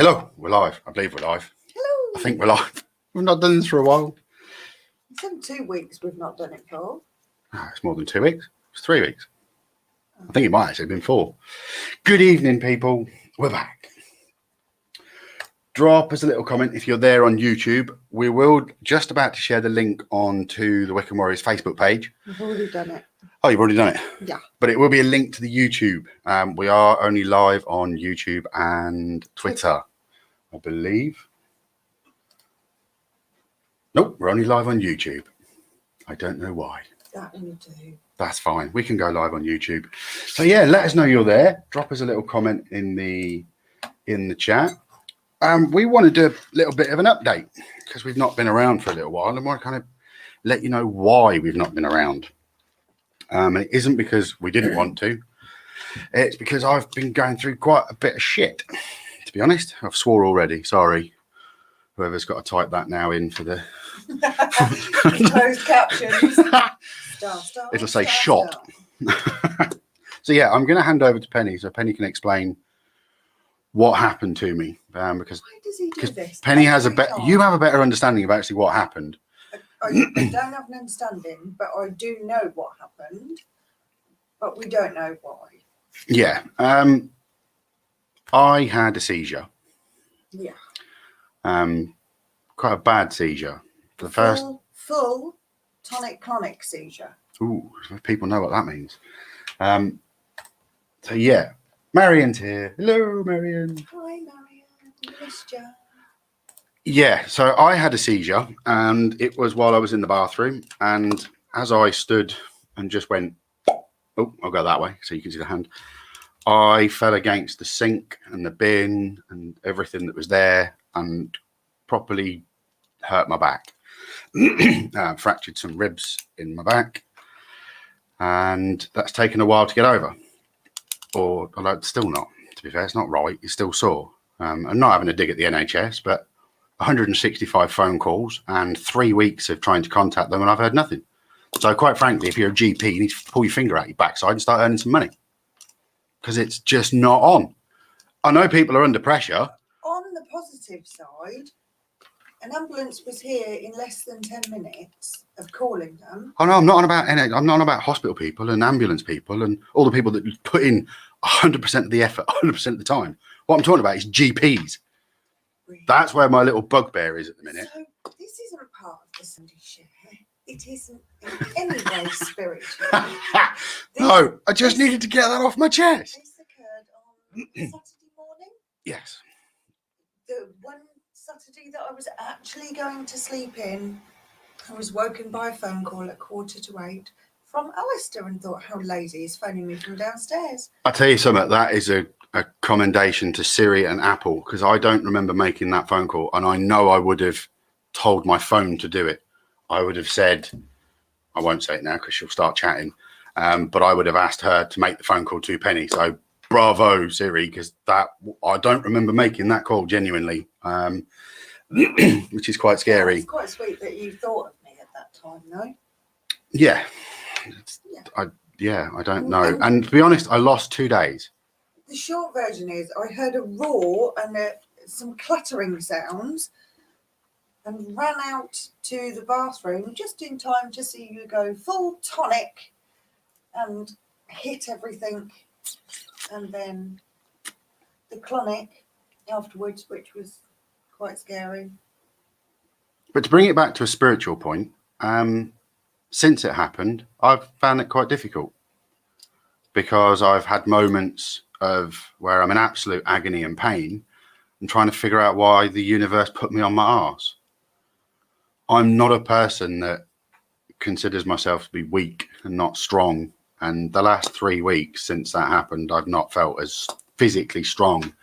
Hello, we're live. I believe we're live. Hello. I think we're live. We've not done this for a while. It's in 2 weeks we've not done it for. It's more than 2 weeks. It's 3 weeks. I think it might actually have been 4. Good evening, people. We're back. Drop us a little comment if you're there on YouTube. We will just about to share the link onto the Wiccan Warriors Facebook page. We've already done it. Oh, you've already done it? Yeah. But it will be a link to the YouTube. We are only live on YouTube and Twitter, I believe. Nope, we're only live on YouTube. I don't know why. That we do. That's fine. We can go live on YouTube. So yeah, let us know you're there. Drop us a little comment in the chat. We want to do a little bit of an update because we've not been around for a little while, and I want to kind of let you know why we've not been around. And it isn't because we didn't want to. It's because I've been going through quite a bit of shit, to be honest. I've swore already. Sorry. Whoever's got to type that now in for the closed captions. It'll say shot. So yeah, I'm going to hand over to Penny so Penny can explain what happened to me, because Why does he do this? Penny has you have a better understanding of actually what happened. I don't have an understanding, but I do know what happened, but we don't know why. Yeah. I had a seizure. Yeah. Quite a bad seizure. For the first full tonic-clonic seizure. Ooh, people know what that means. So yeah, Marion's here. Hello, Marion. Hi, Marion. We missed you. Yeah, so I had a seizure, and it was while I was in the bathroom, and as I stood and just went, oh, I'll go that way so you can see the hand. I fell against the sink and the bin and everything that was there and properly hurt my back. Fractured some ribs in my back, and that's taken a while to get over. Or still not, to be fair, it's not right. It's still sore. I'm not having a dig at the NHS, but 165 phone calls and 3 weeks of trying to contact them, and I've heard nothing. So quite frankly, if you're a GP, you need to pull your finger out your backside and start earning some money, because it's just not on. I know people are under pressure. On the positive side, an ambulance was here in less than 10 minutes of calling them. Oh no, I'm not on about hospital people and ambulance people and all the people that put in 100% of the effort, 100% of the time. What I'm talking about is GPs. Really? That's where my little bugbear is at the minute. So this isn't part of the Sunday share. It isn't in any way spiritual. No, I just needed to get that off my chest. This occurred on Saturday morning. Yes. The one Saturday that I was actually going to sleep in, I was woken by a phone call at 7:45 from Alistair and thought, how lazy, he's phoning me from downstairs. I'll tell you something, that is a commendation to Siri and Apple, because I don't remember making that phone call, and I know I would have told my phone to do it. I would have said, I won't say it now because she'll start chatting, but I would have asked her to make the phone call to Penny. So bravo, Siri, because I don't remember making that call genuinely, which is quite scary. It's quite sweet that you thought of me at that time, though. Yeah. I don't know. And to be honest, I lost 2 days. The short version is I heard a roar and some clattering sounds and ran out to the bathroom just in time to see you go full tonic and hit everything. And then the clonic afterwards, which was quite scary. But to bring it back to a spiritual point, since it happened, I've found it quite difficult, because I've had moments of where I'm in absolute agony and pain and trying to figure out why the universe put me on my arse. I'm not a person that considers myself to be weak and not strong. And the last 3 weeks since that happened, I've not felt as physically strong.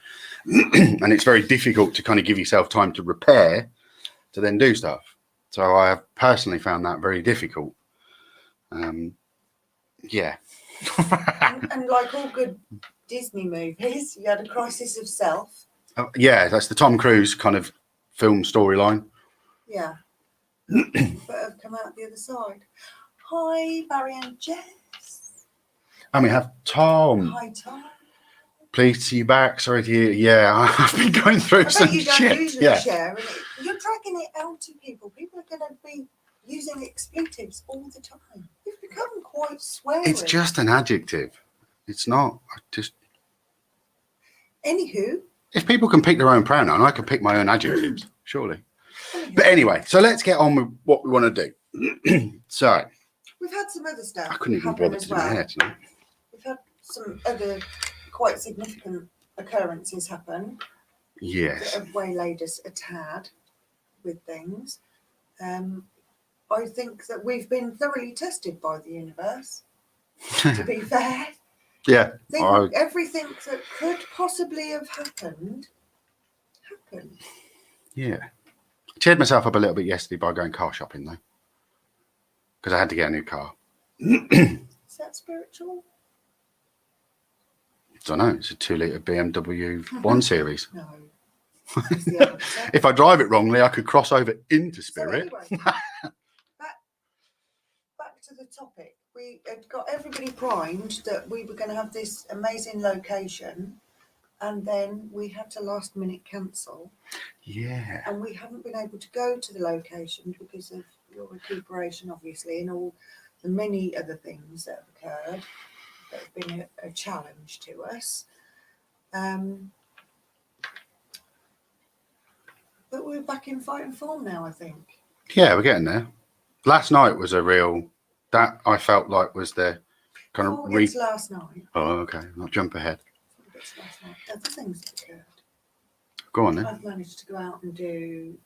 And it's very difficult to kind of give yourself time to repair to then do stuff. So I have personally found that very difficult. Yeah. and like all good Disney movies, you had a crisis of self. Yeah, that's the Tom Cruise kind of film storyline. Yeah. But have come out the other side. Hi, Barry and Jess. And we have Tom. Hi, Tom. Pleased to see you back. Sorry to hear. Yeah, I've been going through I some bet you don't shit. usually Yeah. share, and you're dragging it out to people. People are going to be using expletives all the time. You've become quite swearing. It's just an adjective. It's not. Anywho. If people can pick their own pronoun, I can pick my own adjectives, surely. But anyway, so let's get on with what we want to do. So. We've had some other stuff. I couldn't even bother to do my hair tonight. We've had some other quite significant occurrences happen. Yes. That have waylaid us a tad with things. I think that we've been thoroughly tested by the universe, to be fair. Yeah. I think everything that could possibly have happened. Yeah. I cheered myself up a little bit yesterday by going car shopping, though. Because I had to get a new car. Is that spiritual? I don't know. It's a 2-litre BMW 1 Series. No. If I drive it wrongly, I could cross over into spirit. So anyway, back to the topic. We had got everybody primed that we were going to have this amazing location, and then we had to last minute cancel. Yeah. And we haven't been able to go to the location because of your recuperation, obviously, and all the many other things that have occurred that have been a challenge to us. But we're back in fighting form now, I think. Yeah, we're getting there. Last night was a real, that I felt like was the kind of last night. Oh, okay. Not jump ahead. Last night. Other things that occurred. Go on then. I've managed to go out and do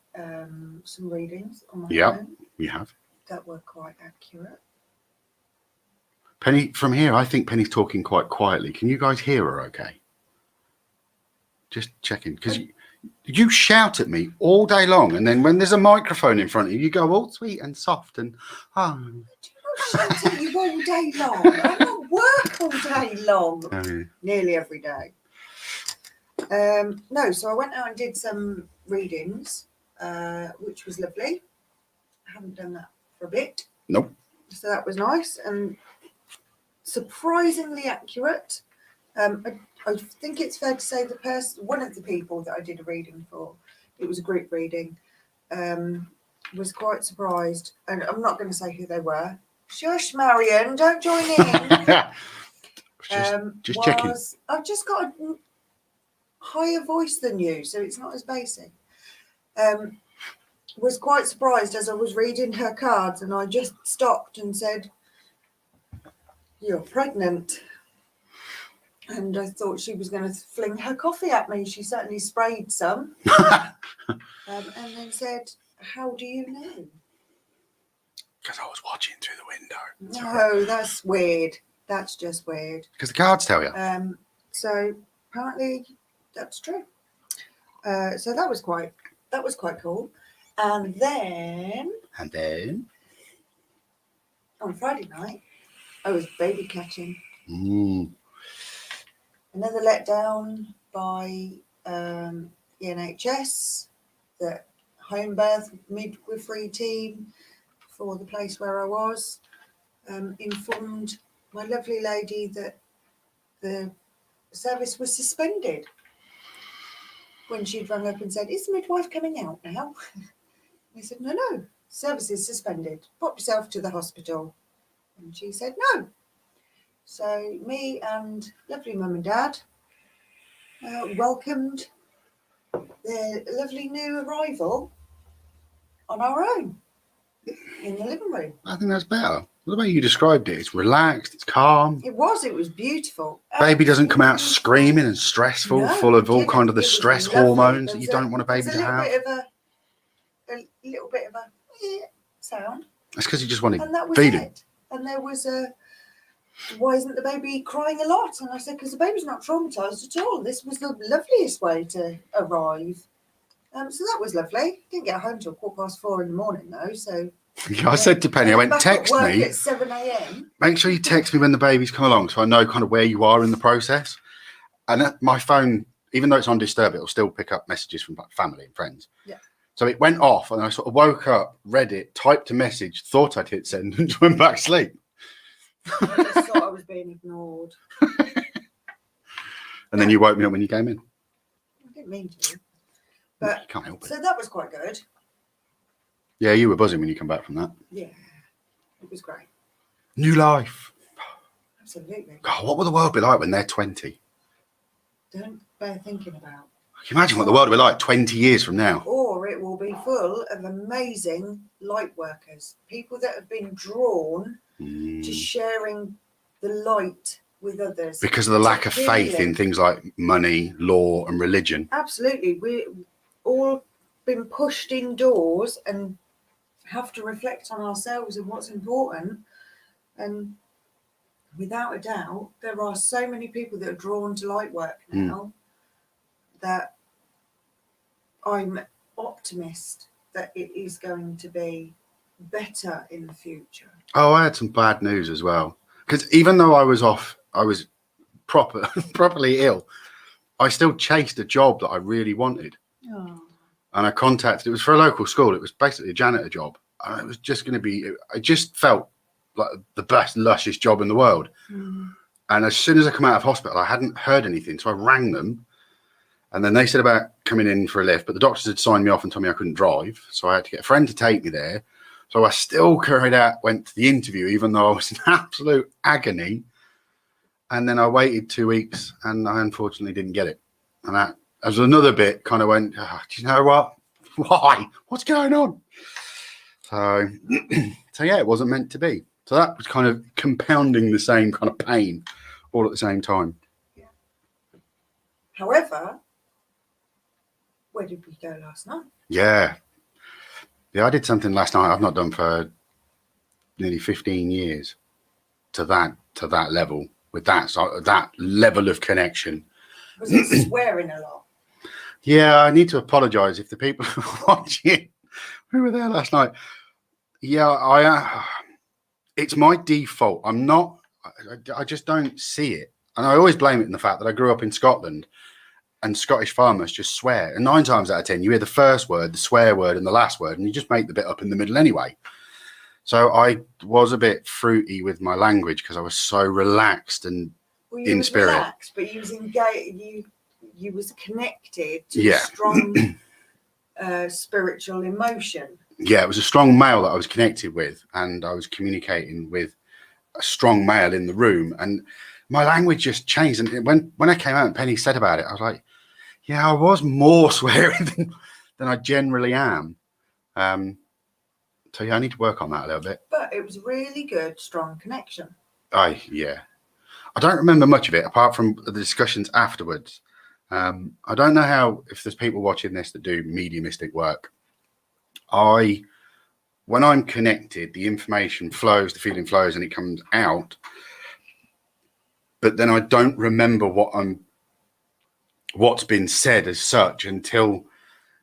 some readings on my own. You have. That were quite accurate. Penny, from here, I think Penny's talking quite quietly. Can you guys hear her okay? Just checking. Because you shout at me all day long, and then when there's a microphone in front of you, you go all sweet and soft and, I shout at you all day long. I don't work all day long. Nearly every day. No, so I went out and did some readings, which was lovely. I haven't done that for a bit. Nope. So that was nice and surprisingly accurate. I think it's fair to say one of the people that I did a reading for, it was a group reading, was quite surprised. And I'm not going to say who they were. Shush, Marion, don't join in. just checking. I've just got a higher voice than you, so it's not as basic. Was quite surprised as I was reading her cards, and I just stopped and said, "You're pregnant." And I thought she was going to fling her coffee at me. She certainly sprayed some. And then said, "How do you know?" Because I was watching through the window. No, that's weird. That's just weird. Because the cards tell you. So apparently that's true. So that was quite cool. And then on Friday night, I was baby catching. Another letdown by the NHS, the home birth midwifery team for the place where I was, informed my lovely lady that the service was suspended when she'd rung up and said, "Is the midwife coming out now?" I said, no, service is suspended. Pop yourself to the hospital. And she said, no. So me and lovely mum and dad welcomed their lovely new arrival on our own in the living room. I think that's better. The way you described it, it's relaxed, it's calm. It was beautiful. Baby doesn't come out screaming and stressful, full of all kind of the stress hormones that you don't want a baby to have. A little bit of a sound. That's because you just want and that to was feed it. him. And there was why isn't the baby crying a lot? And I said, because the baby's not traumatized at all. This was the loveliest way to arrive. So that was lovely. Didn't get home till 4:15 in the morning though. So yeah, I said to Penny, I went, text me at 7 a.m. Make sure you text me when the baby's come along, so I know kind of where you are in the process. And my phone, even though it's on disturb, it'll still pick up messages from family and friends. Yeah. So it went off, and I sort of woke up, read it, typed a message, thought I'd hit send, and went back to sleep. I just thought I was being ignored. And then you woke me up when you came in. I didn't mean to. You But can't help it. so that was quite good. Yeah, you were buzzing when you come back from that. Yeah, it was great. New life. Absolutely. God, what will the world be like when they're 20? Don't bear thinking about. Can you imagine what the world will be like 20 years from now? Or it will be full of amazing light workers, people that have been drawn to sharing the light with others. Because of the lack of faith healing. in things like money, law, and religion. Absolutely. We've all been pushed indoors and have to reflect on ourselves and what's important. And without a doubt, there are so many people that are drawn to light work now that I'm optimist that it is going to be better in the future. Oh, I had some bad news as well. Because even though I was off, I was properly ill, I still chased a job that I really wanted. Oh. And I contacted, it was for a local school. It was basically a janitor job. And it was just going to be, I just felt like the best, luscious job in the world. And as soon as I come out of hospital, I hadn't heard anything. So I rang them. And then they said about coming in for a lift, but the doctors had signed me off and told me I couldn't drive. So I had to get a friend to take me there. So I still went to the interview, even though I was in absolute agony. And then I waited 2 weeks and I unfortunately didn't get it. And that, as another bit, kind of went, do you know what? Why? What's going on? So, so yeah, it wasn't meant to be. So that was kind of compounding the same kind of pain all at the same time. Yeah. However, where did we go last night? Yeah. Yeah, I did something last night I've not done for nearly 15 years to that level, with that level of connection. Was it swearing a lot? Yeah, I need to apologise if the people watching who were there last night. Yeah, it's my default. I just don't see it. And I always blame it in the fact that I grew up in Scotland and Scottish farmers just swear. And 9 times out of 10, you hear the first word, the swear word, and the last word, and you just make the bit up in the middle anyway. So I was a bit fruity with my language because I was so relaxed and in spirit. Relaxed, but you was engaged. You was connected to strong spiritual emotion. Yeah, it was a strong male that I was connected with, and I was communicating with a strong male in the room, and my language just changed. And when I came out and Penny said about it, I was like, yeah, I was more swearing than I generally am. So yeah, I need to work on that a little bit. But it was really good, strong connection. I don't remember much of it apart from the discussions afterwards. I don't know if there's people watching this that do mediumistic work. When I'm connected, the information flows, the feeling flows, and it comes out. But then I don't remember what's been said as such until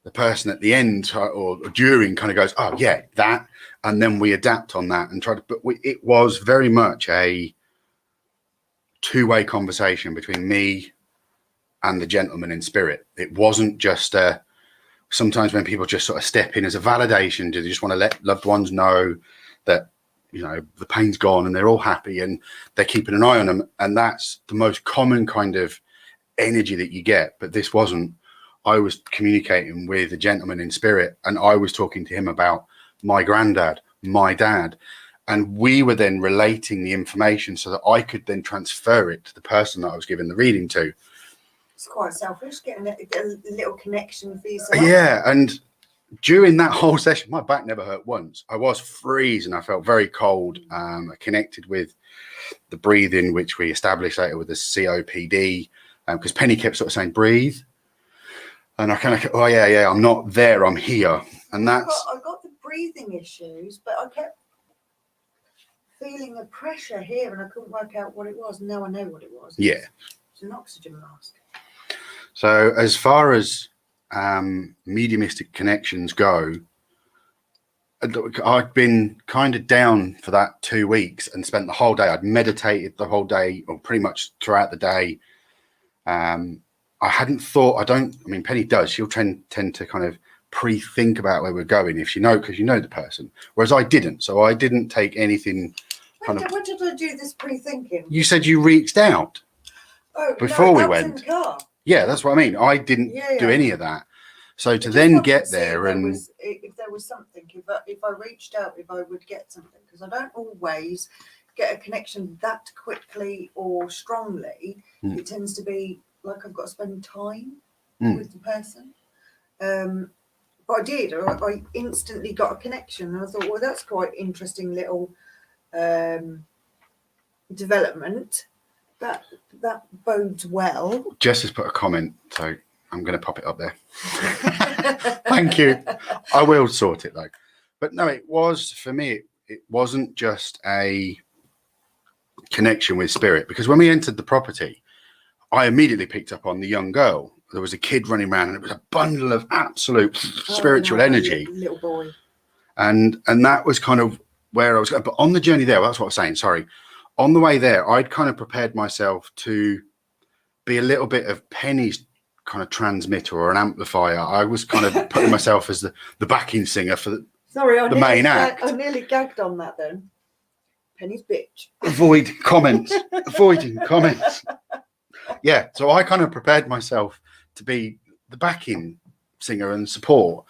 the person at the end or during kind of goes, oh yeah, that, and then we adapt on that and try to. But it was very much a two-way conversation between me and the gentleman in spirit. It wasn't just sometimes when people just sort of step in as a validation, do they just want to let loved ones know that, you know, the pain's gone and they're all happy and they're keeping an eye on them. And that's the most common kind of energy that you get. But this wasn't. I was communicating with a gentleman in spirit, and I was talking to him about my granddad, my dad, and we were then relating the information so that I could then transfer it to the person that I was giving the reading to. It's quite selfish, getting a little connection for yourself. Yeah, and during that whole session, my back never hurt once. I was freezing. I felt very cold. I connected with the breathing, which we established later with the COPD, because Penny kept sort of saying, breathe. And I kind of, oh yeah, I'm not there, I'm here. And that's... I got the breathing issues, but I kept feeling a pressure here and I couldn't work out what it was. Now I know what it was. Yeah. It's an oxygen mask. So as far as mediumistic connections go, I'd been kind of down for that 2 weeks and spent the whole day. I'd meditated the whole day, or pretty much throughout the day. I hadn't thought, I mean, Penny does, she'll tend to kind of pre-think about where we're going if you know, because you know the person, whereas I didn't. So I didn't take anything When did I do this pre-thinking? You said you reached out. Oh, before no, we that was in went. the car. Yeah, that's what I mean. I didn't do any of that. So to then get there and if there was something, if I reached out, if I would get something, because I don't always get a connection that quickly or strongly. It tends to be like I've got to spend time with the person. But I did. I instantly got a connection, and I thought, well, that's quite interesting little development. That bodes well. Jess has put a comment, so I'm going to pop it up there. Thank you. I will sort it though. But no, it was for me. It wasn't just a connection with spirit, because when we entered the property, I immediately picked up on the young girl. There was a kid running around, and it was a bundle of absolute spiritual energy. Little boy. And that was kind of where I was going. But on the journey there, that's what I was saying. Sorry. On the way there, I'd kind of prepared myself to be a little bit of Penny's kind of transmitter or an amplifier. I was kind of putting myself as the backing singer for the main act. I nearly gagged on that then. Penny's bitch. Avoiding comments. Yeah, so I kind of prepared myself to be the backing singer and support,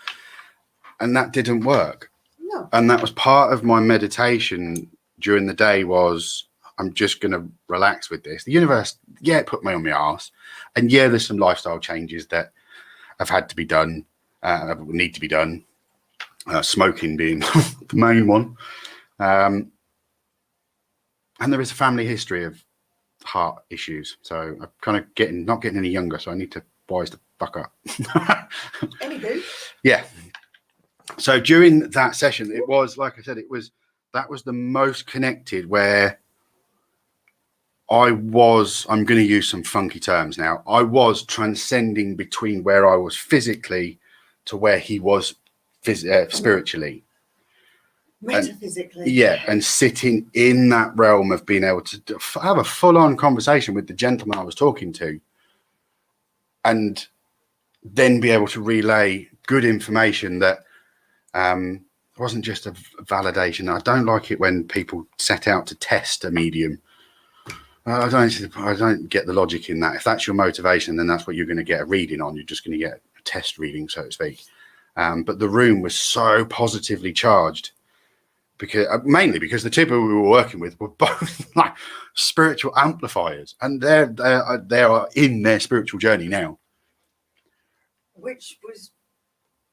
and that didn't work. No. And that was part of my meditation during the day was, I'm just going to relax with this. The universe, it put me on my arse. And there's some lifestyle changes that have had to be done, need to be done. Smoking being the main one. And there is a family history of heart issues. So I'm kind of not getting any younger. So I need to wise the fuck up. Anywho. Yeah. So during that session, it was, like I said, that was the most connected where I'm going to use some funky terms now. I was transcending between where I was physically to where he was spiritually. Metaphysically. And sitting in that realm of being able to have a full-on conversation with the gentleman I was talking to, and then be able to relay good information that wasn't just a validation. I don't like it when people set out to test a medium. I don't get the logic in that. If that's your motivation, then that's what you're going to get a reading on. You're just going to get a test reading, so to speak. But the room was so positively charged, because mainly because the two people we were working with were both like spiritual amplifiers, and they are in their spiritual journey now, which was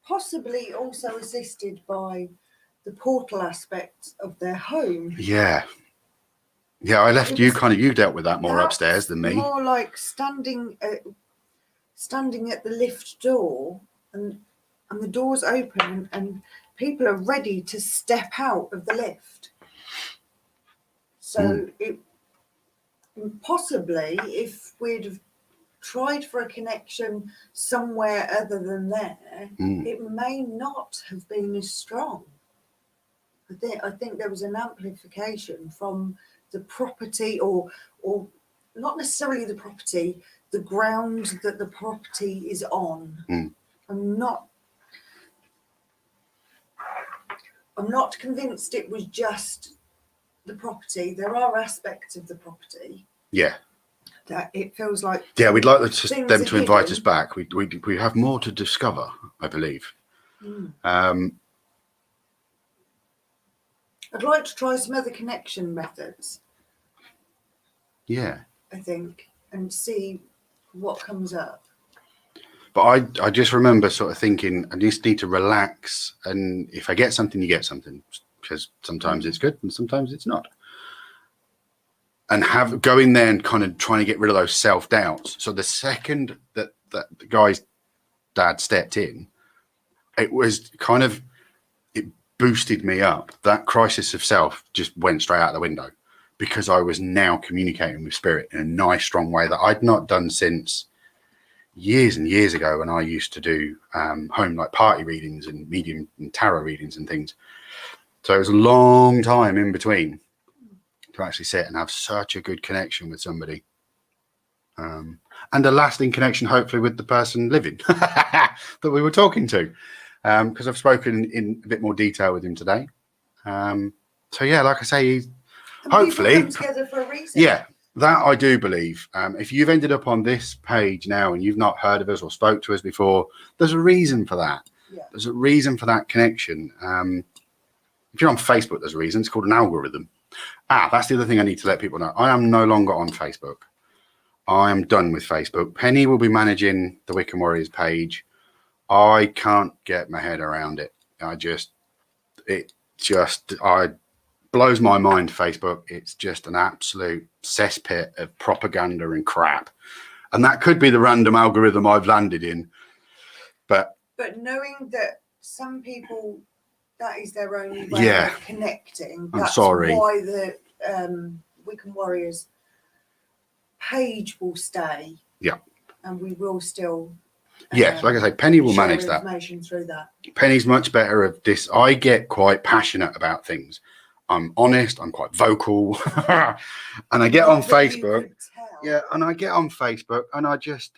possibly also assisted by the portal aspect of their home. Yeah, I left you dealt with that more upstairs than me. More like standing at the lift door, and the door's open, and people are ready to step out of the lift. So it possibly, if we'd have tried for a connection somewhere other than there, it may not have been as strong. I think there was an amplification from the property, or not necessarily the property, the ground that the property is on. I'm not convinced it was just the property. There are aspects of the property. Yeah. That it feels like. Yeah, we'd like them to invite us back. We have more to discover, I believe. I'd like to try some other connection methods. Yeah. I think, and see what comes up. But I just remember sort of thinking, I just need to relax, and if I get something, you get something, because sometimes it's good and sometimes it's not. And go in there and kind of trying to get rid of those self-doubts. So the second that the guy's dad stepped in, it was kind of, it boosted me up. That crisis of self just went straight out the window, because I was now communicating with spirit in a nice, strong way that I'd not done since years and years ago, when I used to do home like party readings and medium and tarot readings and things. So it was a long time in between to actually sit and have such a good connection with somebody, and a lasting connection, hopefully, with the person living that we were talking to, because I've spoken in a bit more detail with him today. So yeah, like I say, hopefully, come together for a reason. Yeah, That I do believe. If you've ended up on this page now and you've not heard of us or spoke to us before, there's a reason for that. Yeah. There's a reason for that connection. If you're on Facebook, there's a reason. It's called an algorithm. That's the other thing I need to let people know. I am no longer on Facebook. I am done with Facebook. Penny will be managing the Wiccan Warriors page. I can't get my head around it. It blows my mind, Facebook. It's just an absolute cesspit of propaganda and crap. And that could be the random algorithm I've landed in. But knowing that some people, that is their only way of connecting. I'm That's sorry. why the Wiccan Warriors page will stay. Yeah. And we will still yes, like I say, Penny will manage that. Information through that. Penny's much better at this. I get quite passionate about things. I'm honest, I'm quite vocal. And I get on Facebook. Yeah, and I get on Facebook and I just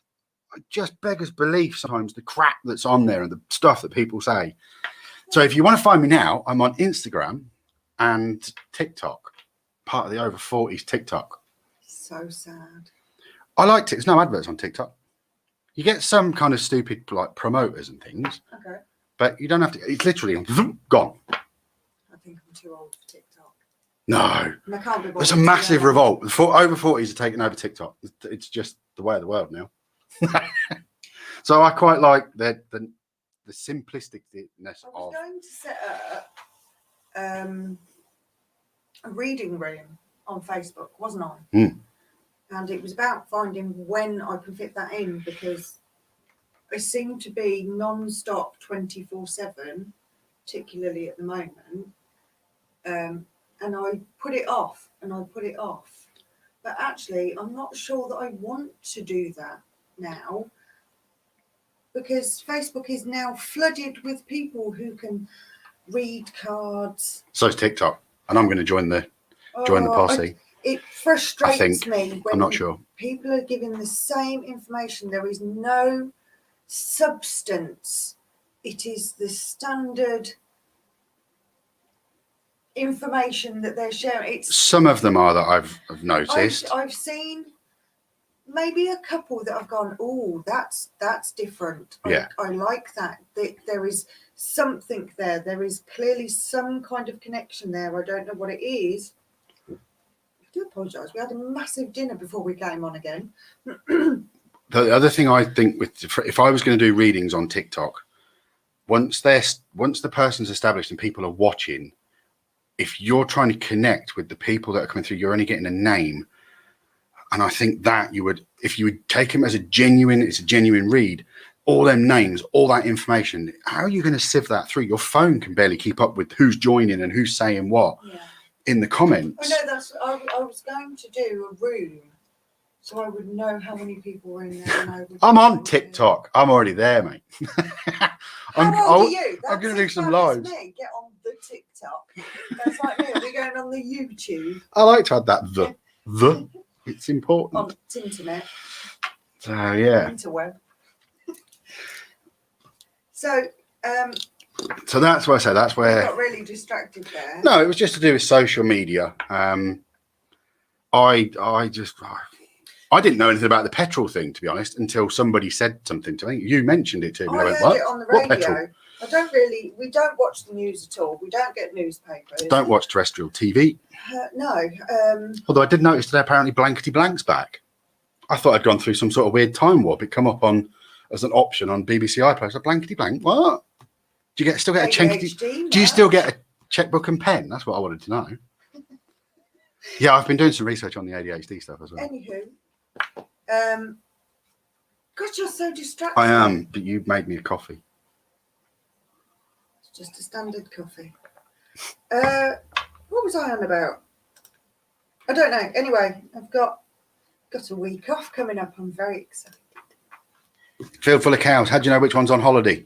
beggars belief sometimes the crap that's on there and the stuff that people say. So if you want to find me now, I'm on Instagram and TikTok, part of the over 40s TikTok. So sad. I liked it. There's no adverts on TikTok. You get some kind of stupid like promoters and things. Okay. But you don't have to. It's literally gone. I think I'm too old for TikTok. No. And I can't be bothered. There's a massive revolt. Over 40s are taking over TikTok. It's just the way of the world now. So I quite like the simplisticness I was of. going to set up a reading room on Facebook, wasn't I? Mm. And it was about finding when I can fit that in, because I seem to be non-stop 24/7, particularly at the moment. And I put it off and I put it off. But actually, I'm not sure that I want to do that now, because Facebook is now flooded with people who can read cards. So is TikTok. And I'm going to join the posse. It frustrates me when I'm not sure. people are giving the same information. There is no substance. It is the standard information that they're sharing. Some of them are that I've noticed. I've seen maybe a couple that I've gone, oh, that's different. Yeah. I like that. There is something there. There is clearly some kind of connection there. I don't know what it is. I do apologise. We had a massive dinner before we came on again. The other thing I think if I was going to do readings on TikTok, once the person's established and people are watching, if you're trying to connect with the people that are coming through, you're only getting a name. And I think that if you would take them as it's a genuine read, all them names, all that information, how are you going to sieve that through? Your phone can barely keep up with who's joining and who's saying what in the comments. I know I was going to do a room so I would know how many people were in there. I'm on TikTok. I'm already there, mate. How old are you? I'm going to do some lives. Me. Get on the TikTok. That's like me. Are we going on the YouTube? I like to add that the. It's important. On the internet. So yeah. Interweb. So that's where I say that's where I got really distracted there. No, it was just to do with social media. I didn't know anything about the petrol thing, to be honest, until somebody said something to me. You mentioned it to me. I went, heard what? it on the What radio. petrol? We don't watch the news at all. We don't get newspapers. Don't watch terrestrial TV. No. Although I did notice that apparently Blankety Blank's back. I thought I'd gone through some sort of weird time warp. It come up as an option on BBC iPlayer. So Blankety Blank, what? Do you still get a check? Do you still get a checkbook and pen? That's what I wanted to know. Yeah, I've been doing some research on the ADHD stuff as well. Anywho, God, you're so distracted. I am, but you made me a coffee. It's just a standard coffee. What was I on about? I don't know. Anyway, I've got a week off coming up. I'm very excited. Field full of cows. How do you know which one's on holiday?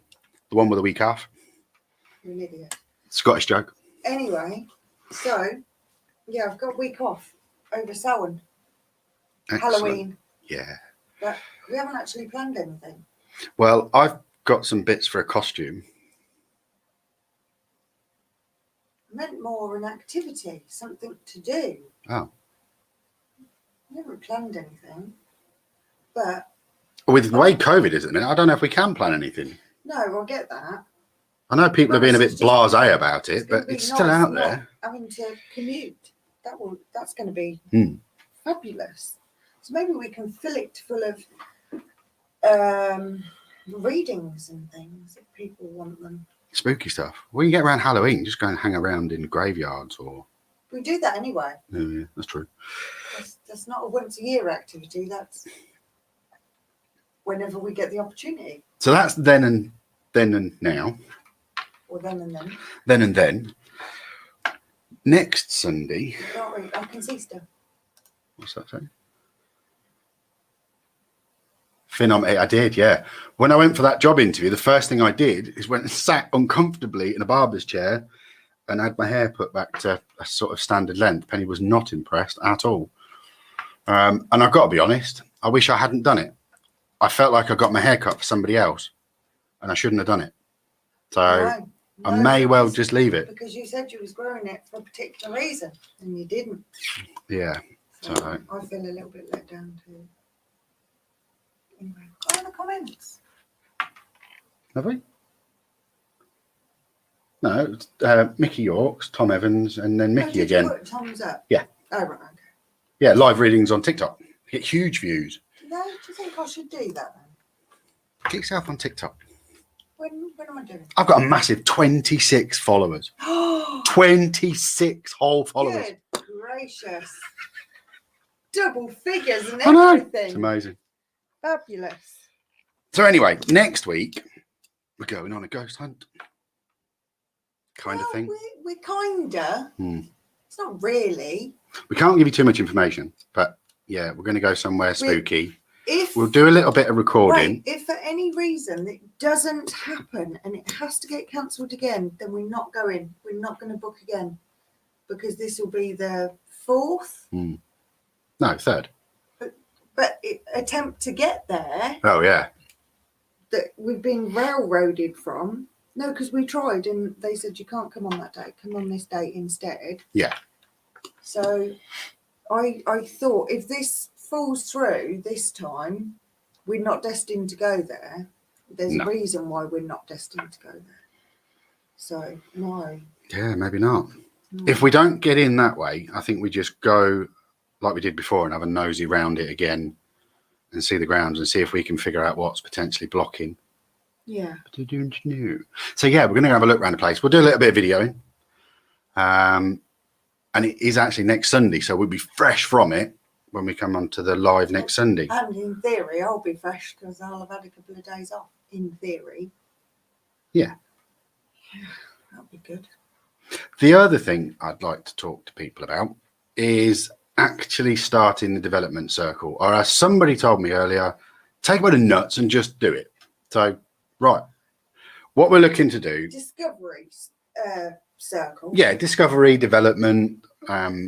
The one with a week off. You're an idiot. Scottish joke. Anyway, so yeah, I've got a week off over Samhain. Halloween. Yeah. But we haven't actually planned anything. Well, I've got some bits for a costume. I meant more an activity, something to do. Oh. Never planned anything, but With the way COVID is, isn't it? I don't know if we can plan anything. no, I get that. I know people are being a bit blasé about it, but It's it's still nice out not there. having to commute. That's going to be Hmm. fabulous. So maybe we can fill it full of readings and things if people want them. Spooky stuff. When you get around Halloween, just go and hang around in graveyards or. We do that anyway. Yeah, that's true. That's not a once a year activity. That's whenever we get the opportunity. So that's then and now. Or then and then. Then and then. Next Sunday. You can't read. I can see stuff. What's that saying? I did, yeah. When I went for that job interview, the first thing I did is went and sat uncomfortably in a barber's chair and had my hair put back to a sort of standard length. Penny was not impressed at all. And I've got to be honest, I wish I hadn't done it. I felt like I got my hair cut for somebody else and I shouldn't have done it. So No, I may well just leave it. Because you said you was growing it for a particular reason and you didn't. Yeah. So So I feel a little bit let down too. Anyway, go in the comments. have we? No, it's, Mickey Yorks, Tom Evans, and then Mickey Did you again. put thumbs up? Yeah. Oh, right, okay. Yeah, live readings on TikTok. Get huge views. No, do you think I should do that then? Get yourself on TikTok. When am I doing? I've got a massive 26 followers. 26 whole followers. Good gracious. Double figures and I know. everything. It's amazing. Fabulous. So anyway, next week we're going on a ghost hunt. Kind of thing. We're kinda. It's not really. We can't give you too much information, but yeah, we're going to go somewhere spooky. If We'll do a little bit of recording. Right, if for any reason it doesn't happen and it has to get cancelled again, then we're not going. We're not going to book again because this will be the 4th. No, 3rd. But attempt to get there Oh yeah. that we've been railroaded from. No, because we tried and they said you can't come on that date. Come on this date instead. Yeah. So I thought if this falls through this time, we're not destined to go there. There's a reason why we're not destined to go there. So no. Yeah, maybe not. If we don't get in that way, I think we just go like we did before and have a nosy round it again and see the grounds and see if we can figure out what's potentially blocking. Yeah. So yeah, we're going to have a look around the place. We'll do a little bit of videoing. And it is actually next Sunday, so we'll be fresh from it when we come onto the live next Sunday. And in theory, I'll be fresh because I'll have had a couple of days off. In theory. Yeah. That'll be good. The other thing I'd like to talk to people about is actually starting the development circle. Or as somebody told me earlier, take away the nuts and just do it. So, right. What we're looking to do. Discovery circle. Yeah, discovery, development, that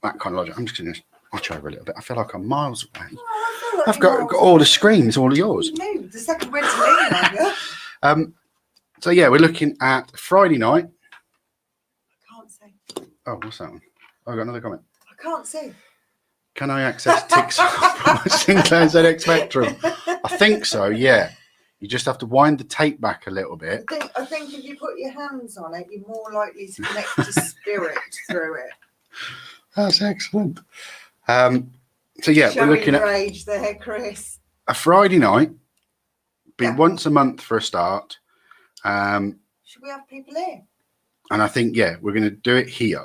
kind of logic. I'm just going to watch over a little bit. I feel like I'm miles away. Oh, I've got all the screens, all of yours. You knew the second went to lean on you. So yeah, we're looking at Friday night. I can't see. Oh, what's that one? Oh, I got another comment. I can't see. Can I access TikTok from my Sinclair ZX Spectrum? I think so, yeah. You just have to wind the tape back a little bit. I think if you put your hands on it, you're more likely to connect to spirit through it. That's excellent. So yeah, Showing we're looking your at age there, Chris. a Friday night, be Yeah. once a month for a start. Should we have people here? And I think, yeah, we're going to do it here.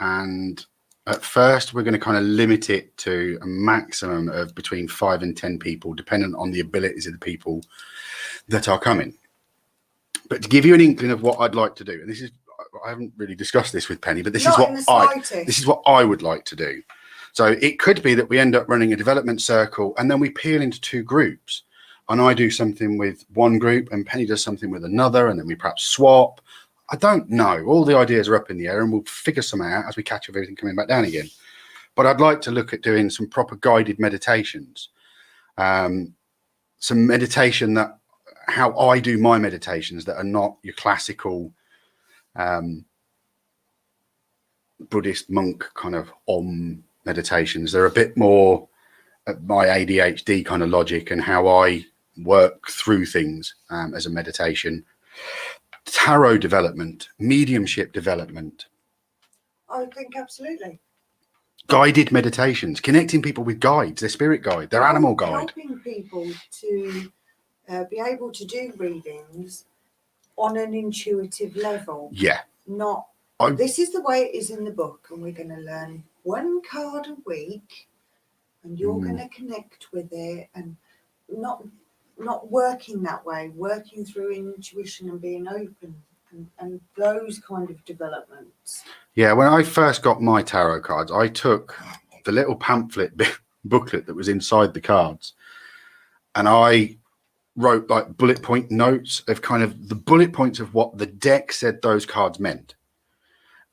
And at first, we're going to kind of limit it to a maximum of between 5 and 10 people, depending on the abilities of the people that are coming. But to give you an inkling of what I'd like to do, and this is, I haven't really discussed this with Penny, but this Not in the is slightest. what I would like to do. So it could be that we end up running a development circle and then we peel into 2 groups. And I do something with one group and Penny does something with another, and then we perhaps swap. I don't know. All the ideas are up in the air and we'll figure some out as we catch everything coming back down again. But I'd like to look at doing some proper guided meditations. Some meditation that, how I do my meditations that are not your classical Buddhist monk kind of meditations. They're a bit more my ADHD kind of logic and how I work through things as a meditation. Tarot development, mediumship development. I think absolutely. Guided meditations, connecting people with guides, their spirit guide, their animal guide. Helping people to be able to do readings on an intuitive level. Yeah. Not, this is the way it is in the book, and we're going to learn one card a week, and you're going to connect with it, and not working that way, working through intuition and being open, and those kind of developments. Yeah, when I first got my tarot cards, I took the little pamphlet booklet that was inside the cards, and I wrote like bullet point notes of kind of the bullet points of what the deck said those cards meant.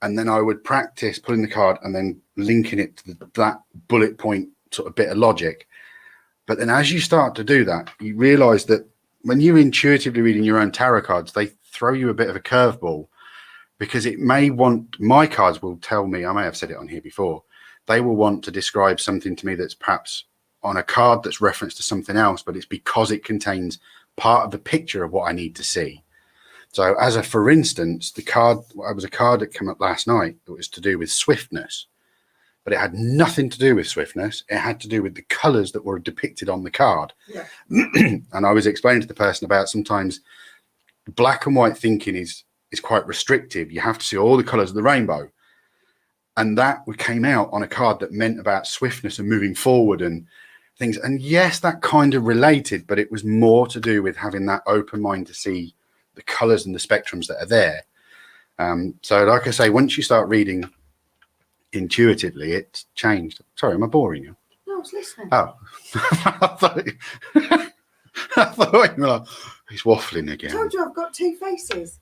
And then I would practice pulling the card and then linking it to that bullet point sort of bit of logic. But then as you start to do that, you realize that when you're intuitively reading your own tarot cards, they throw you a bit of a curveball, because it may want, my cards will tell me, I may have said it on here before, they will want to describe something to me that's perhaps on a card that's referenced to something else, but it's because it contains part of the picture of what I need to see. So as a, for instance, the card, it was a card that came up last night that was to do with swiftness, but it had nothing to do with swiftness. It had to do with the colors that were depicted on the card. Yeah. And I was explaining to the person about sometimes black and white thinking is quite restrictive. You have to see all the colors of the rainbow. And that came out on a card that meant about swiftness and moving forward and things. And yes, that kind of related, but it was more to do with having that open mind to see the colors and the spectrums that are there. So like I say, once you start reading intuitively, it's changed. Sorry, am I boring you? No, I was listening. Oh, I thought you were like, he's waffling again. I told you I've got two faces.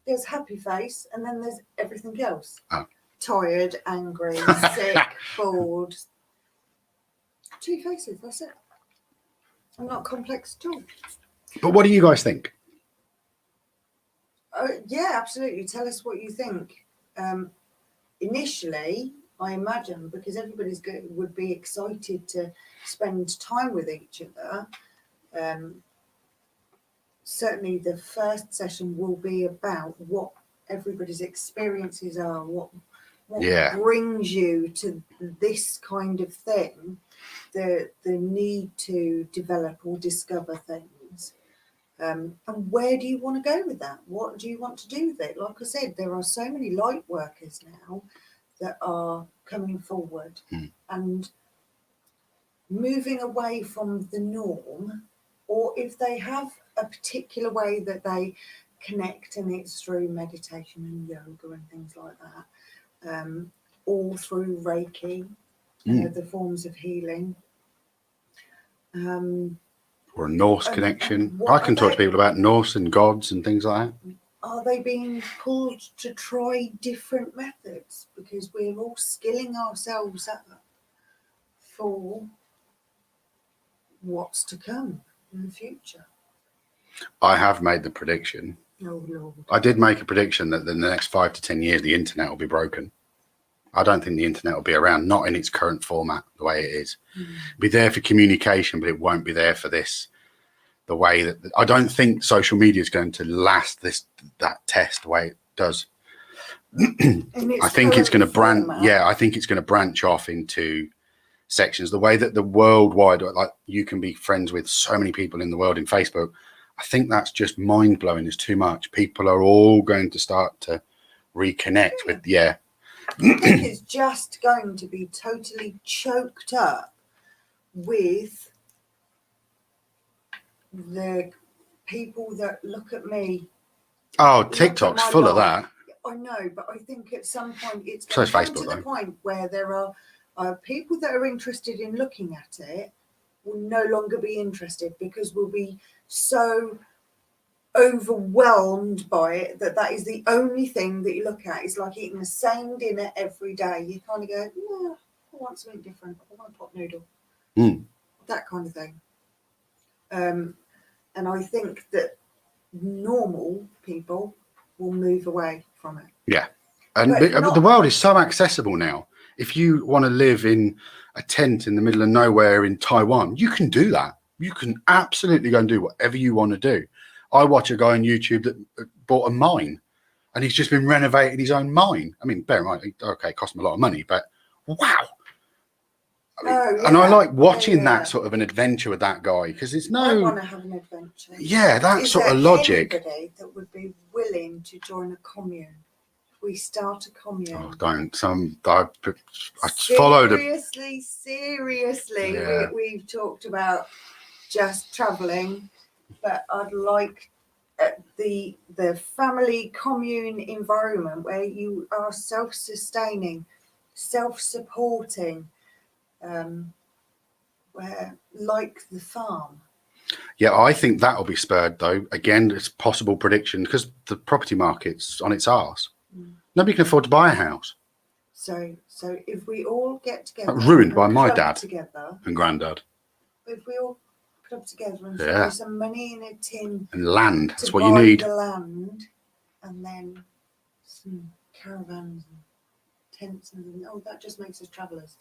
There's happy face, and then there's everything else. Oh. Tired, angry, sick, bored. Two faces, that's it. I'm not complex at all. But what do you guys think? Yeah, absolutely. Tell us what you think. Initially, I imagine, because everybody's would be excited to spend time with each other, certainly the first session will be about what everybody's experiences are, what brings you to this kind of thing, the need to develop or discover things. And where do you want to go with that? What do you want to do with it? Like I said, there are so many light workers now that are coming forward and moving away from the norm, or if they have a particular way that they connect, and it's through meditation and yoga and things like that, or through Reiki, the forms of healing. Or a Norse connection. I can talk to people about Norse and gods and things like that. Are they being pulled to try different methods? Because we're all skilling ourselves up for what's to come in the future. I have made the prediction. Oh, Lord. I did make a prediction that in the next 5 to 10 years, the internet will be broken. I don't think the internet will be around, not in its current format, the way it is. It'll be there for communication, but it won't be there for this. The way that I don't think social media is going to last that test the way it does. I think it's going to branch. Yeah, I think it's going to branch off into sections. The way that the worldwide, like you can be friends with so many people in the world in Facebook. I think that's just mind blowing. There's too much. People are all going to start to reconnect with. Yeah. I think it's just going to be totally choked up with the people that look at me. Oh, TikTok's full of that. I know, but I think at some point it's going to come to the point where there are people that are interested in looking at it will no longer be interested, because we'll be so overwhelmed by it that is the only thing that you look at. It's like eating the same dinner every day. You kind of go, yeah, I want something different. I want a pot noodle. That kind of thing. And I think that normal people will move away from it. Yeah. And the world is so accessible now. If you want to live in a tent in the middle of nowhere in Taiwan, you can do that. You can absolutely go and do whatever you want to do. I watch a guy on YouTube that bought a mine, and he's just been renovating his own mine. I mean, bear in mind, okay, it cost him a lot of money, but wow. And I like watching that sort of an adventure with that guy, because it's I want to have an adventure. Yeah, that sort of logic. Anybody that would be willing to join a commune? We start a commune. Oh, don't. I followed seriously. Yeah. We've talked about just travelling, but I'd like the family commune environment where you are self-sustaining, self-supporting, where like the farm. Yeah, I think that'll be spurred though. Again, it's possible prediction because the property market's on its arse. Nobody can afford to buy a house. So if we all get together, ruined by my dad together, and granddad. If we all club together and throw some money in a tin and land, that's what you buy need. The land, and then some caravans and tents, and that just makes us travellers.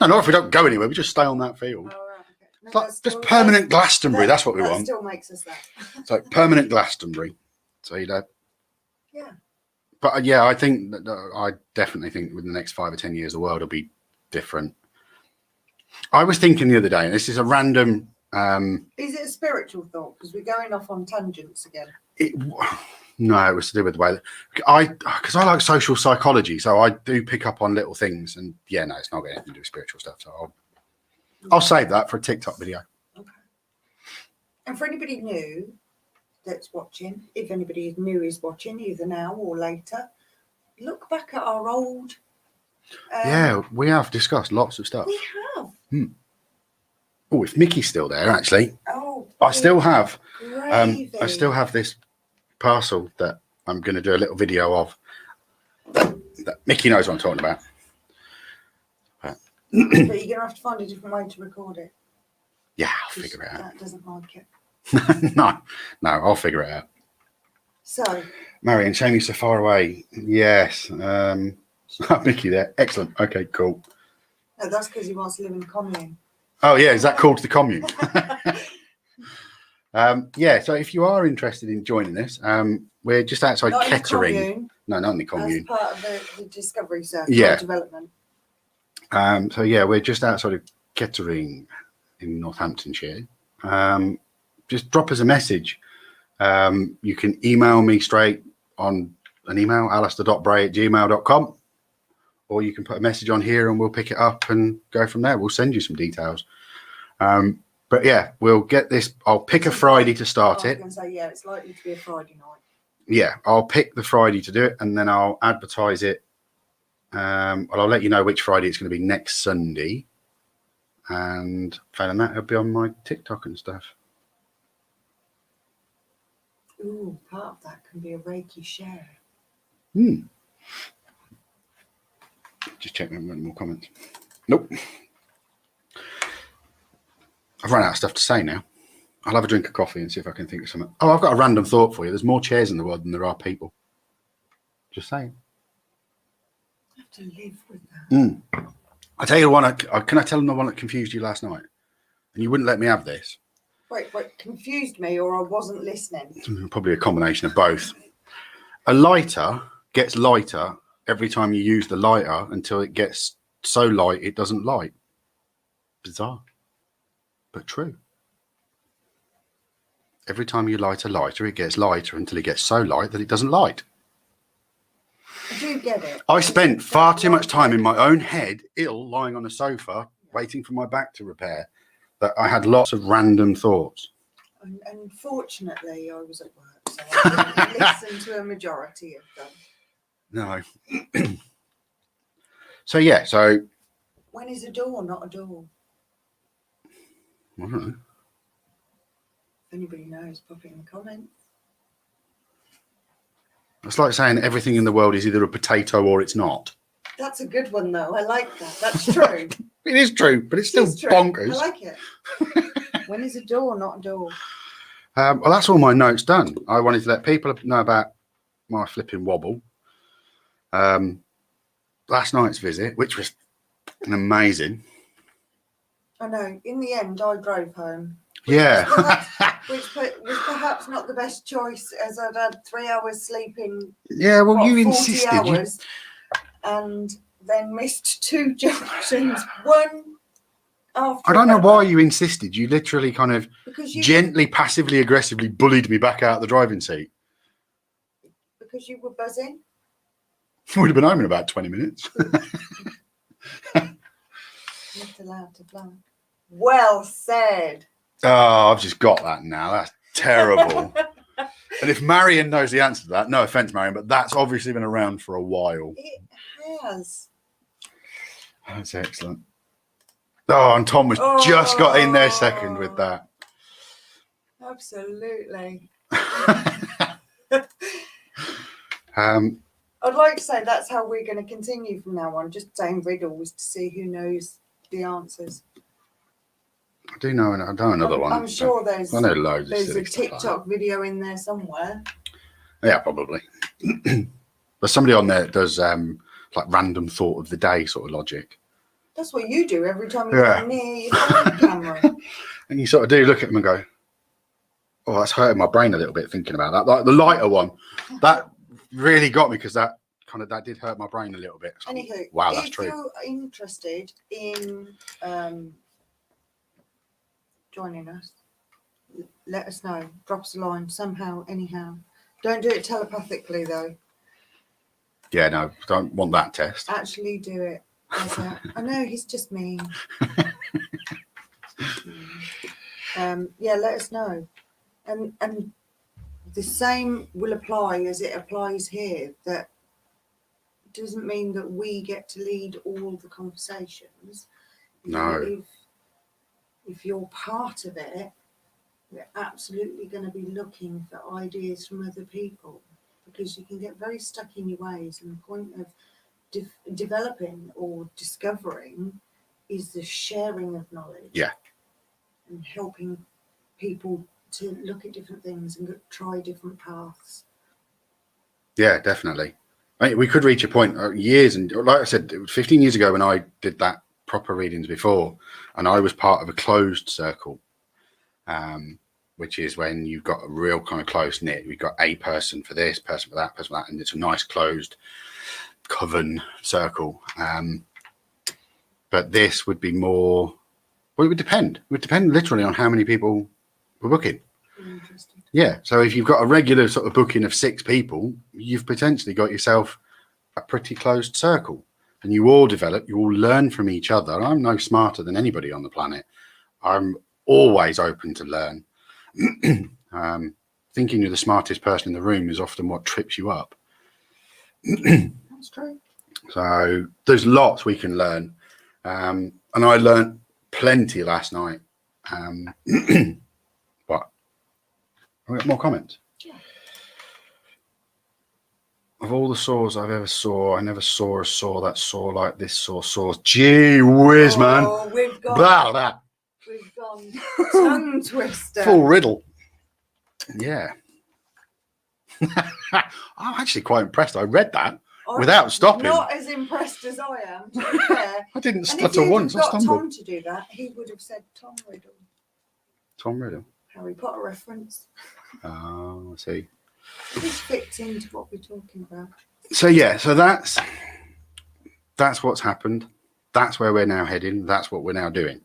No, not if we don't go anywhere. We just stay on that field. Oh, right, okay. No, It's like just permanent Glastonbury. That's what we want. Still makes us that. It's like permanent Glastonbury. So Yeah. But yeah, I think I definitely think within the next 5 or 10 years, the world will be different. I was thinking the other day, and this is a random. Is it a spiritual thought? Because we're going off on tangents again. No, it was to do with the way that because I like social psychology, so I do pick up on little things. And yeah, no, it's not got anything to do with spiritual stuff. So I'll save that for a TikTok video. Okay. And for anybody new that's watching, if anybody new is watching, either now or later, look back at our old. Yeah, we have discussed lots of stuff. We have. Oh, if Mickey's still there, actually. Oh, I still have. gravy. I still have this parcel that I'm going to do a little video of. That Mickey knows what I'm talking about. But you're going to have to find a different way to record it. Yeah, I'll figure it out. That doesn't like it. No, I'll figure it out. So, Marion, Jamie's so far away. Yes. Mickey there. Excellent. Okay, cool. no, that's because he wants to live in a commune. Oh, yeah. Is that called the commune? Yeah. So if you are interested in joining us, we're just outside Not Kettering. in the commune, No, not in the commune. as part of the Discovery Circle development. So yeah, we're just outside of Kettering in Northamptonshire. Just drop us a message. You can email me straight on an email, alistair.bray@gmail.com, or you can put a message on here and we'll pick it up and go from there. We'll send you some details. But yeah, we'll get this. I'll pick a Friday to start it. I was going to say, yeah, it's likely to be a Friday night. Yeah, I'll pick the Friday to do it, and then I'll advertise it. Well, I'll let you know which Friday it's going to be next Sunday. And failing that, it'll be on my TikTok and stuff. Ooh, part of that can be a Reiki share. Just check any more comments. Nope. I've run out of stuff to say now. I'll have a drink of coffee and see if I can think of something. Oh, I've got a random thought for you. There's more chairs in the world than there are people. Just saying. I have to live with that. I tell you the one. Can I tell them the one that confused you last night? And you wouldn't let me have this. Wait, confused me, or I wasn't listening? Probably a combination of both. A lighter gets lighter every time you use the lighter until it gets so light it doesn't light. Bizarre, but true. Every time you light a lighter, it gets lighter until it gets so light that it doesn't light. I do get it. I spent far too much time in my own head, ill, lying on a sofa, waiting for my back to repair, that I had lots of random thoughts. And unfortunately, I was at work, so I didn't listen to a majority of them. No. So, yeah, so... When is a door not a door? I don't know. If anybody knows, pop it in the comments. It's like saying everything in the world is either a potato or it's not. That's a good one, though. I like that. That's true. It is true, but it's still bonkers. I like it. When is a door not a door? Well, that's all my notes done. I wanted to let people know about my flipping wobble. last night's visit, which was amazing. I know. In the end, I drove home. Yeah. Which was perhaps not the best choice, as I'd had 3 hours sleeping. Yeah, well, you 40 insisted. hours, and then missed 2 junctions. One after I don't know another. why you insisted. You literally kind of Because you gently, passively, aggressively bullied me back out the driving seat. Because you were buzzing. I would have been home in about 20 minutes. Not allowed to fly. Well said. Oh, I've just got that now. That's terrible. And if Marion knows the answer to that, no offense, Marion, but that's obviously been around for a while. It has. That's excellent. Oh, and Tom was just got in there second with that. Absolutely. Um, I'd like to say that's how we're going to continue from now on, just saying riddles to see who knows the answers. I do know another one. I'm sure there's I know loads. There's of a silly stuff TikTok video in there somewhere. Yeah, probably. There's somebody on there that does like random thought of the day sort of logic. That's what you do every time you Yeah. go near your phone camera. And you sort of do look at them and go, "Oh, that's hurting my brain a little bit thinking about that." Like the lighter one, that really got me because that did hurt my brain a little bit. So, Anywho, wow, that's if true. you're interested in joining us, let us know. Drop us a line somehow, anyhow. Don't do it telepathically though. Yeah, no, don't want that test. Actually do it. I know he's just mean. Yeah, let us know. And the same will apply as it applies here. That doesn't mean that we get to lead all the conversations. No. If you're part of it, we're absolutely going to be looking for ideas from other people, because you can get very stuck in your ways, and the point of developing or discovering is the sharing of knowledge. Yeah. And helping people to look at different things and try different paths. Yeah, definitely. I mean, we could reach a point years, and like I said, it was 15 years ago when I did that proper readings before, and I was part of a closed circle, which is when you've got a real kind of close knit. We've got a person for this, person for that, person for that, and it's a nice closed coven circle. But this would be more. Well, it would depend. It would depend literally on how many people we're booking. Interesting. Yeah. So if you've got a regular sort of booking of 6 people, you've potentially got yourself a pretty closed circle, and you all develop, you all learn from each other. I'm no smarter than anybody on the planet. I'm always open to learn. Thinking you're the smartest person in the room is often what trips you up. That's true. So there's lots we can learn. And I learned plenty last night. What? We got more comments? Yeah. Of all the saws I've ever saw, I never saw a saw that saw like this saws. Gee whiz, man. We've gone. Blah, that. We've gone tongue twister. Full riddle. Yeah. I'm actually quite impressed. I read that without stopping. Not as impressed as I am, to be fair. I didn't And stutter if once. you'd I got stumbled. Tom to do that, he would have said Tom Riddle. Tom Riddle. Harry Potter reference. Oh, I see. This fits into what we're talking about. So yeah, so that's what's happened. That's where we're now heading. That's what we're now doing.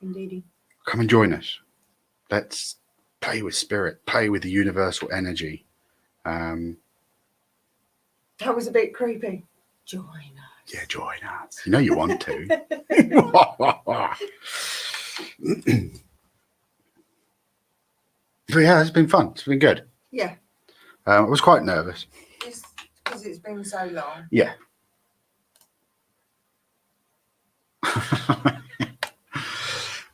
Indeedy. Come and join us. Let's play with spirit, play with the universal energy. That was a bit creepy. Join us. Yeah, join us. You know you want to. But yeah, it's been fun. It's been good. Yeah. I was quite nervous. It's because it's been so long. Yeah.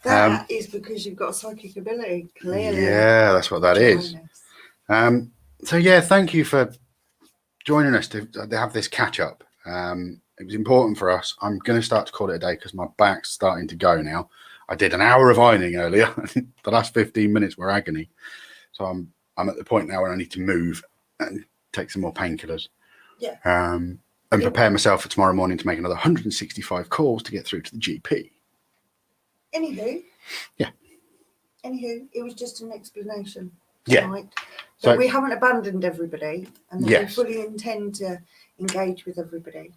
That is because you've got psychic ability, clearly. Yeah, that's what that is. So yeah, thank you for joining us to have this catch up. It was important for us. I'm going to start to call it a day because my back's starting to go now. I did an hour of ironing earlier. The last 15 minutes were agony. So I'm at the point now where I need to move and take some more painkillers. Yeah. and prepare myself for tomorrow morning to make another 165 calls to get through to the GP. Anywho. Yeah. Anywho, it was just an explanation. Yeah. Tonight. So we haven't abandoned everybody, and we yes. fully intend to engage with everybody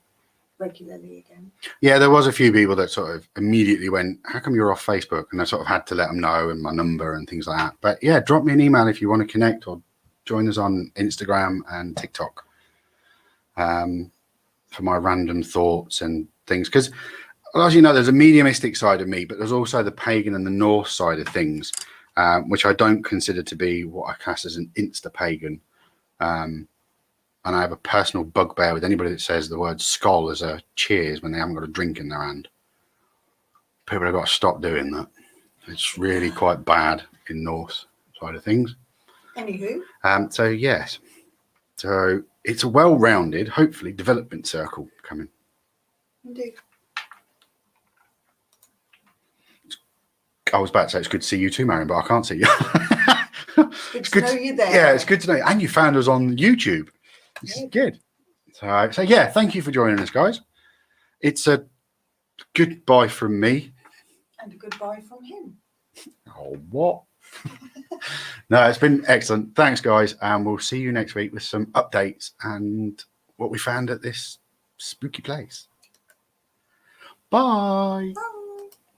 regularly again. Yeah, there was a few people that sort of immediately went, how come you're off Facebook? And I sort of had to let them know, and my number and things like that. But yeah, drop me an email if you want to connect, or join us on Instagram and TikTok for my random thoughts and things. Because as you know, there's a mediumistic side of me, but there's also the pagan and the Norse side of things, which I don't consider to be what I class as an insta-pagan. And I have a personal bugbear with anybody that says the word skull as a cheers when they haven't got a drink in their hand. People have got to stop doing that. It's really quite bad in Norse side of things. Anywho. So yes. So it's a well-rounded, hopefully, development circle coming. Indeed. I was about to say it's good to see you too, Marion, but I can't see you. It's good to know you're there. Yeah, it's good to know. And you found us on YouTube. It's good. So yeah, thank you for joining us, guys. It's a goodbye from me. And a goodbye from him. Oh, what? No, it's been excellent. Thanks, guys. And we'll see you next week with some updates and what we found at this spooky place. Bye. Bye.